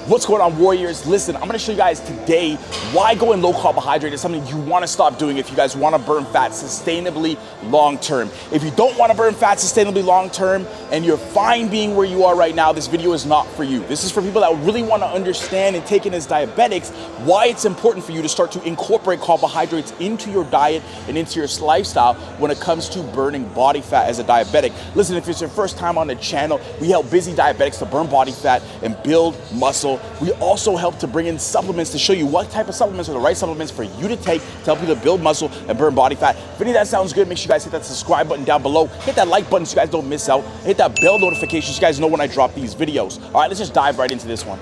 What's going on, warriors? Listen, I'm gonna show you guys today why going low carbohydrate is something you wanna stop doing if you guys wanna burn fat sustainably long term. If you don't wanna burn fat sustainably long term and you're fine being where you are right now, this video is not for you. This is for people that really wanna understand and take in as diabetics why it's important for you to start to incorporate carbohydrates into your diet and into your lifestyle when it comes to burning body fat as a diabetic. Listen, if it's your first time on the channel, we help busy diabetics to burn body fat and build muscle. We also help to bring in supplements to show you what type of supplements are the right supplements for you to take to help you to build muscle and burn body fat. If any of that sounds good, make sure you guys hit that subscribe button down below. Hit that like button so you guys don't miss out. Hit that bell notification so you guys know when I drop these videos. All right, let's just dive right into this one.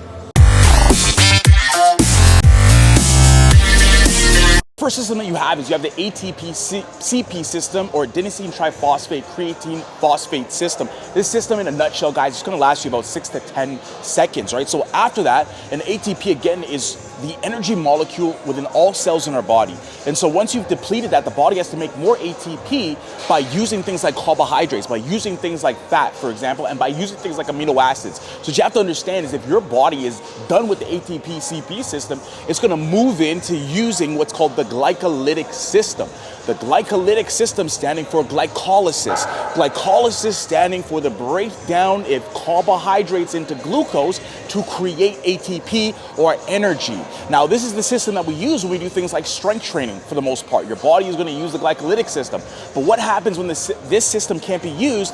First system that you have is you have the ATP-CP system, or adenosine triphosphate creatine phosphate system. This system in a nutshell, guys, is gonna last you about 6 to 10 seconds, right? So after that, an ATP again is the energy molecule within all cells in our body. And so once you've depleted that, the body has to make more ATP by using things like carbohydrates, by using things like fat, for example, and by using things like amino acids. So what you have to understand is if your body is done with the ATP-CP system, it's gonna move into using what's called the glycolytic system. The glycolytic system standing for glycolysis. Glycolysis standing for the breakdown of carbohydrates into glucose to create ATP or energy. Now, this is the system that we use when we do things like strength training for the most part. Your body is going to use the glycolytic system. But what happens when this system can't be used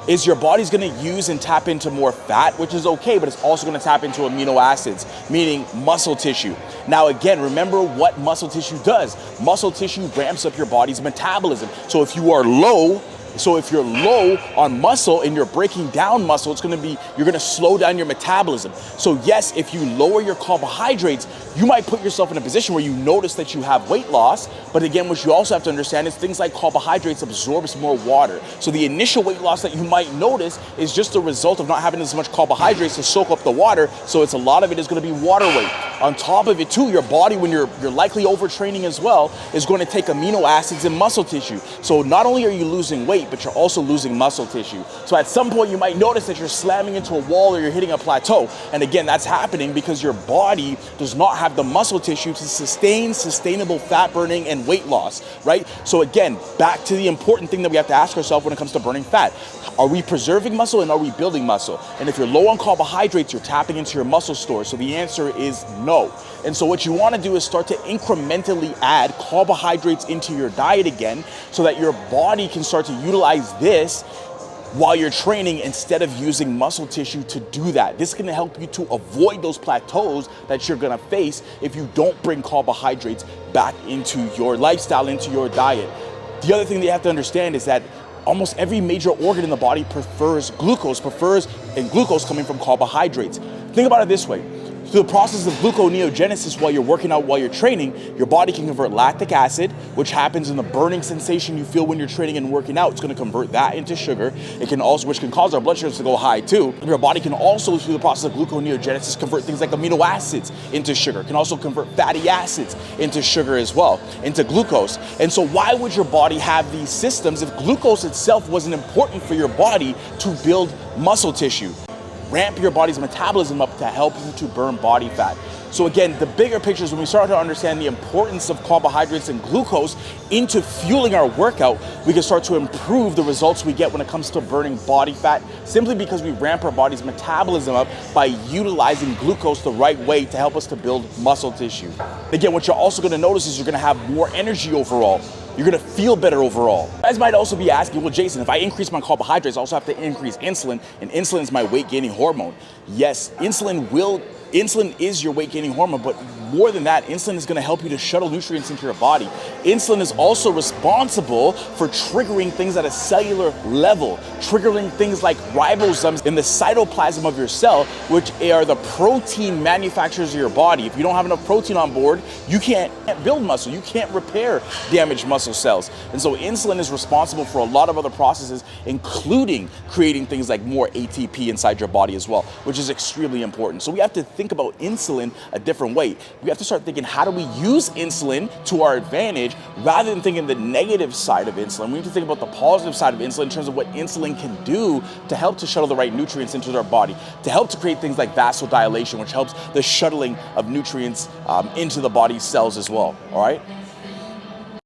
is your body's gonna use and tap into more fat, which is okay, but it's also gonna tap into amino acids, meaning muscle tissue. Now again, remember what muscle tissue does. Muscle tissue ramps up your body's metabolism. So if you are low, if you're low on muscle and you're breaking down muscle, you're gonna slow down your metabolism. So yes, if you lower your carbohydrates, you might put yourself in a position where you notice that you have weight loss, but again, what you also have to understand is things like carbohydrates absorbs more water. So the initial weight loss that you might notice is just a result of not having as much carbohydrates to soak up the water, so a lot of it is gonna be water weight. On top of it too, your body, when you're likely overtraining as well, is going to take amino acids and muscle tissue. So not only are you losing weight, but you're also losing muscle tissue. So at some point you might notice that you're slamming into a wall or you're hitting a plateau. And again, that's happening because your body does not have the muscle tissue to sustain sustainable fat burning and weight loss, right? So again, back to the important thing that we have to ask ourselves when it comes to burning fat. Are we preserving muscle and are we building muscle? And if you're low on carbohydrates, you're tapping into your muscle stores. So the answer is no. And so what you want to do is start to incrementally add carbohydrates into your diet again so that your body can start to utilize this while you're training instead of using muscle tissue to do that. This is gonna help you to avoid those plateaus that you're gonna face if you don't bring carbohydrates back into your lifestyle, into your diet. The other thing that you have to understand is that almost every major organ in the body prefers glucose coming from carbohydrates. Think about it this way. Through the process of gluconeogenesis while you're working out, while you're training, your body can convert lactic acid, which happens in the burning sensation you feel when you're training and working out. It's gonna convert that into sugar. Which can cause our blood sugars to go high too. Your body can also, through the process of gluconeogenesis, convert things like amino acids into sugar. It can also convert fatty acids into sugar as well, into glucose. And so why would your body have these systems if glucose itself wasn't important for your body to build muscle tissue? Ramp your body's metabolism up to help you to burn body fat. So again, the bigger picture is when we start to understand the importance of carbohydrates and glucose into fueling our workout, we can start to improve the results we get when it comes to burning body fat, simply because we ramp our body's metabolism up by utilizing glucose the right way to help us to build muscle tissue. Again, what you're also gonna notice is you're gonna have more energy overall. You're gonna feel better overall. You guys might also be asking, well, Jason, if I increase my carbohydrates, I also have to increase insulin, and insulin is my weight gaining hormone. Yes, insulin is your weight gaining hormone, but more than that, insulin is gonna help you to shuttle nutrients into your body. Insulin is also responsible for triggering things at a cellular level, triggering things like ribosomes in the cytoplasm of your cell, which are the protein manufacturers of your body. If you don't have enough protein on board, you can't build muscle, you can't repair damaged muscle cells. And so insulin is responsible for a lot of other processes, including creating things like more ATP inside your body as well, which is extremely important. So we have to think about insulin a different way. we have to start thinking, how do we use insulin to our advantage rather than thinking the negative side of insulin? We need to think about the positive side of insulin in terms of what insulin can do to help to shuttle the right nutrients into our body, to help to create things like vasodilation, which helps the shuttling of nutrients into the body's cells as well, all right?